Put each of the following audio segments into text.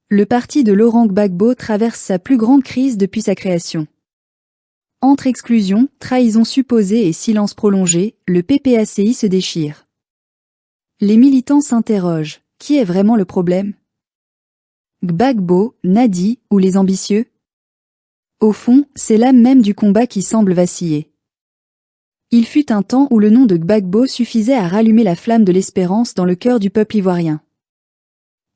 Le parti de Laurent Gbagbo traverse sa plus grande crise depuis sa création. Entre exclusion, trahison supposée et silence prolongé, le PPACI se déchire. Les militants s'interrogent, qui est vraiment le problème? Gbagbo, Nadi ou les ambitieux? Au fond, c'est l'âme même du combat qui semble vaciller. Il fut un temps où le nom de Gbagbo suffisait à rallumer la flamme de l'espérance dans le cœur du peuple ivoirien.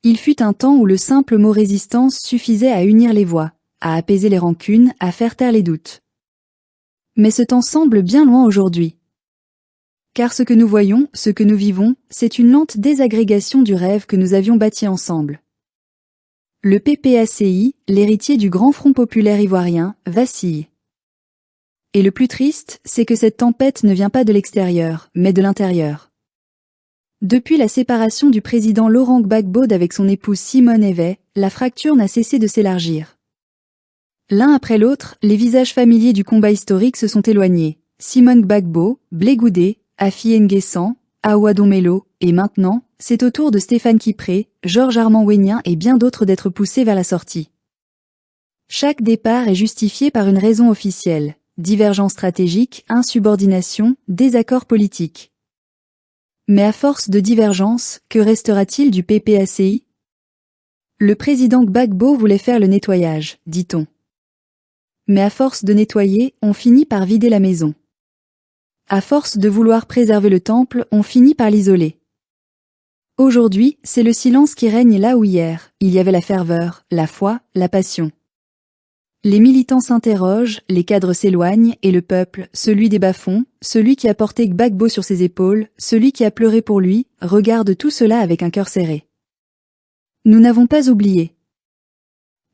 Il fut un temps où le simple mot résistance suffisait à unir les voix, à apaiser les rancunes, à faire taire les doutes. Mais ce temps semble bien loin aujourd'hui. Car ce que nous voyons, ce que nous vivons, c'est une lente désagrégation du rêve que nous avions bâti ensemble. Le PPACI, l'héritier du grand front populaire ivoirien, vacille. Et le plus triste, c'est que cette tempête ne vient pas de l'extérieur, mais de l'intérieur. Depuis la séparation du président Laurent Gbagbo d'avec son épouse Simone Veil, la fracture n'a cessé de s'élargir. L'un après l'autre, les visages familiers du combat historique se sont éloignés. Simone Gbagbo, Blé Goudé, Afi N'Guessan, Awa Domelo, et maintenant, c'est au tour de Stéphane Kipré, Georges Armand Weignin et bien d'autres d'être poussés vers la sortie. Chaque départ est justifié par une raison officielle: divergence stratégique, insubordination, désaccord politique. Mais à force de divergence, que restera-t-il du PPACI? Le président Gbagbo voulait faire le nettoyage, dit-on. Mais à force de nettoyer, on finit par vider la maison. À force de vouloir préserver le temple, on finit par l'isoler. Aujourd'hui, c'est le silence qui règne là où hier, il y avait la ferveur, la foi, la passion. Les militants s'interrogent, les cadres s'éloignent, et le peuple, celui des bas-fonds, celui qui a porté Gbagbo sur ses épaules, celui qui a pleuré pour lui, regarde tout cela avec un cœur serré. Nous n'avons pas oublié.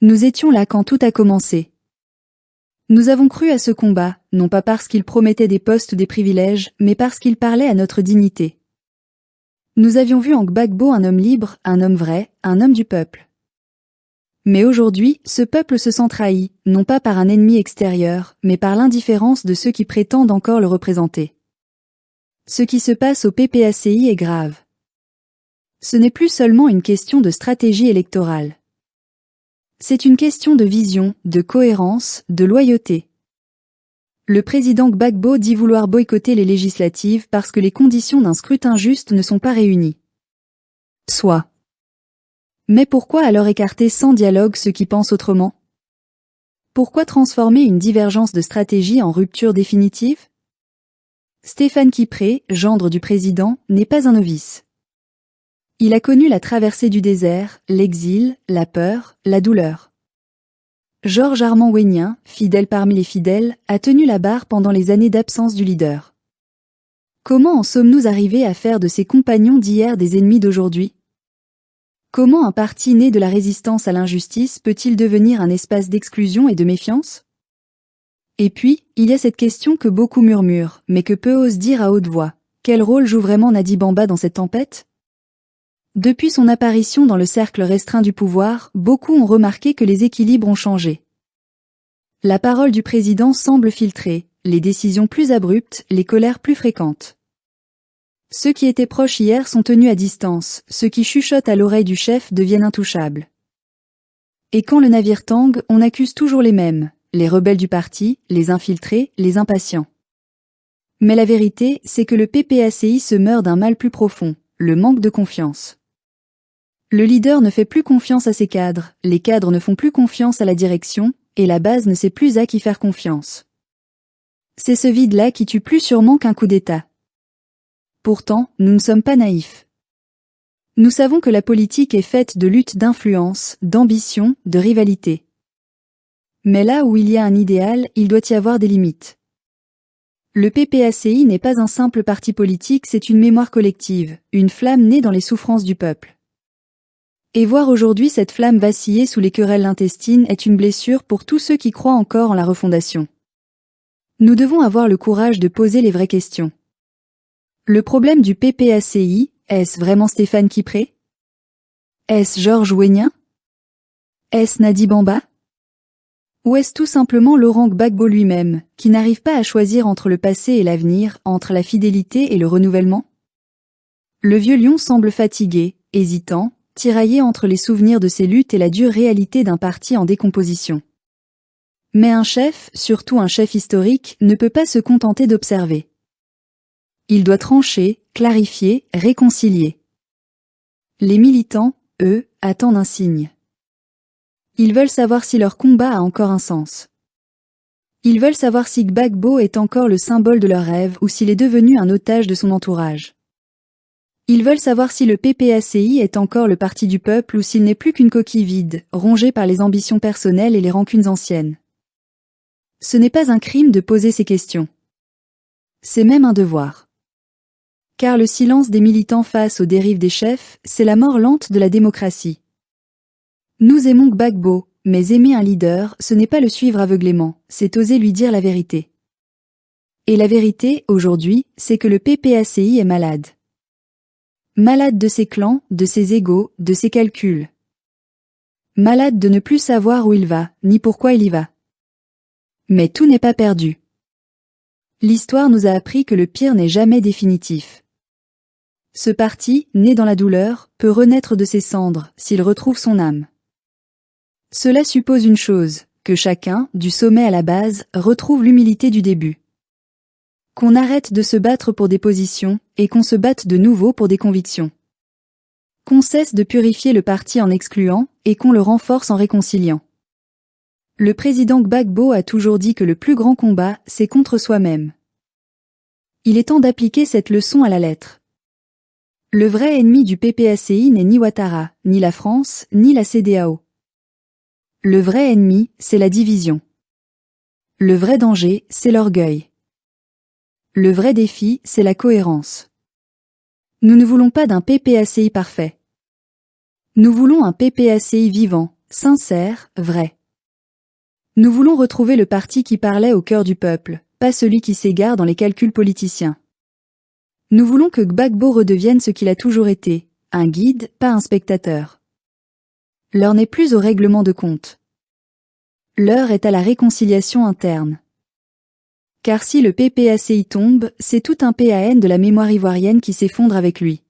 Nous étions là quand tout a commencé. Nous avons cru à ce combat, non pas parce qu'il promettait des postes, des privilèges, mais parce qu'il parlait à notre dignité. Nous avions vu en Gbagbo un homme libre, un homme vrai, un homme du peuple. Mais aujourd'hui, ce peuple se sent trahi, non pas par un ennemi extérieur, mais par l'indifférence de ceux qui prétendent encore le représenter. Ce qui se passe au PPACI est grave. Ce n'est plus seulement une question de stratégie électorale. C'est une question de vision, de cohérence, de loyauté. Le président Gbagbo dit vouloir boycotter les législatives parce que les conditions d'un scrutin juste ne sont pas réunies. Soit. Mais pourquoi alors écarter sans dialogue ceux qui pensent autrement? Pourquoi transformer une divergence de stratégie en rupture définitive? Stéphane Kipré, gendre du président, n'est pas un novice. Il a connu la traversée du désert, l'exil, la peur, la douleur. Georges Armand Weignin, fidèle parmi les fidèles, a tenu la barre pendant les années d'absence du leader. Comment en sommes-nous arrivés à faire de ses compagnons d'hier des ennemis d'aujourd'hui? Comment un parti né de la résistance à l'injustice peut-il devenir un espace d'exclusion et de méfiance? Et puis, il y a cette question que beaucoup murmurent, mais que peu osent dire à haute voix. Quel rôle joue vraiment Nadi Bamba dans cette tempête? Depuis son apparition dans le cercle restreint du pouvoir, beaucoup ont remarqué que les équilibres ont changé. La parole du président semble filtrée, les décisions plus abruptes, les colères plus fréquentes. Ceux qui étaient proches hier sont tenus à distance, ceux qui chuchotent à l'oreille du chef deviennent intouchables. Et quand le navire tangue, on accuse toujours les mêmes, les rebelles du parti, les infiltrés, les impatients. Mais la vérité, c'est que le PPACI se meurt d'un mal plus profond, le manque de confiance. Le leader ne fait plus confiance à ses cadres, les cadres ne font plus confiance à la direction, et la base ne sait plus à qui faire confiance. C'est ce vide-là qui tue plus sûrement qu'un coup d'État. Pourtant, nous ne sommes pas naïfs. Nous savons que la politique est faite de luttes d'influence, d'ambition, de rivalité. Mais là où il y a un idéal, il doit y avoir des limites. Le PPACI n'est pas un simple parti politique, c'est une mémoire collective, une flamme née dans les souffrances du peuple. Et voir aujourd'hui cette flamme vaciller sous les querelles intestines est une blessure pour tous ceux qui croient encore en la refondation. Nous devons avoir le courage de poser les vraies questions. Le problème du PPACI, est-ce vraiment Stéphane Kipré? Est-ce Georges Weignin? Est-ce Nadi Bamba? Ou est-ce tout simplement Laurent Gbagbo lui-même, qui n'arrive pas à choisir entre le passé et l'avenir, entre la fidélité et le renouvellement? Le vieux lion semble fatigué, hésitant, tiraillé entre les souvenirs de ses luttes et la dure réalité d'un parti en décomposition. Mais un chef, surtout un chef historique, ne peut pas se contenter d'observer. Il doit trancher, clarifier, réconcilier. Les militants, eux, attendent un signe. Ils veulent savoir si leur combat a encore un sens. Ils veulent savoir si Gbagbo est encore le symbole de leur rêve ou s'il est devenu un otage de son entourage. Ils veulent savoir si le PPACI est encore le parti du peuple ou s'il n'est plus qu'une coquille vide, rongée par les ambitions personnelles et les rancunes anciennes. Ce n'est pas un crime de poser ces questions. C'est même un devoir. Car le silence des militants face aux dérives des chefs, c'est la mort lente de la démocratie. Nous aimons Gbagbo, mais aimer un leader, ce n'est pas le suivre aveuglément, c'est oser lui dire la vérité. Et la vérité, aujourd'hui, c'est que le PPACI est malade. Malade de ses clans, de ses égos, de ses calculs. Malade de ne plus savoir où il va, ni pourquoi il y va. Mais tout n'est pas perdu. L'histoire nous a appris que le pire n'est jamais définitif. Ce parti, né dans la douleur, peut renaître de ses cendres, s'il retrouve son âme. Cela suppose une chose, que chacun, du sommet à la base, retrouve l'humilité du début. Qu'on arrête de se battre pour des positions, et qu'on se batte de nouveau pour des convictions. Qu'on cesse de purifier le parti en excluant, et qu'on le renforce en réconciliant. Le président Gbagbo a toujours dit que le plus grand combat, c'est contre soi-même. Il est temps d'appliquer cette leçon à la lettre. Le vrai ennemi du PPACI n'est ni Ouattara, ni la France, ni la CEDEAO. Le vrai ennemi, c'est la division. Le vrai danger, c'est l'orgueil. Le vrai défi, c'est la cohérence. Nous ne voulons pas d'un PPACI parfait. Nous voulons un PPACI vivant, sincère, vrai. Nous voulons retrouver le parti qui parlait au cœur du peuple, pas celui qui s'égare dans les calculs politiciens. Nous voulons que Gbagbo redevienne ce qu'il a toujours été, un guide, pas un spectateur. L'heure n'est plus au règlement de compte. L'heure est à la réconciliation interne. Car si le PPACI tombe, c'est tout un PAN de la mémoire ivoirienne qui s'effondre avec lui.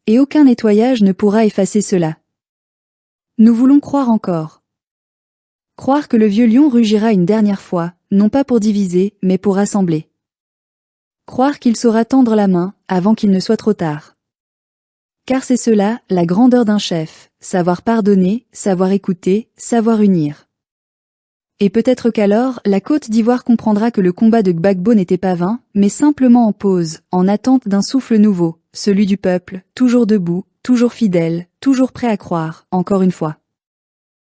Et aucun nettoyage ne pourra effacer cela. Nous voulons croire encore. Croire que le vieux lion rugira une dernière fois, non pas pour diviser, mais pour rassembler. Croire qu'il saura tendre la main, avant qu'il ne soit trop tard. Car c'est cela, la grandeur d'un chef, savoir pardonner, savoir écouter, savoir unir. Et peut-être qu'alors, la Côte d'Ivoire comprendra que le combat de Gbagbo n'était pas vain, mais simplement en pause, en attente d'un souffle nouveau, celui du peuple, toujours debout, toujours fidèle, toujours prêt à croire, encore une fois.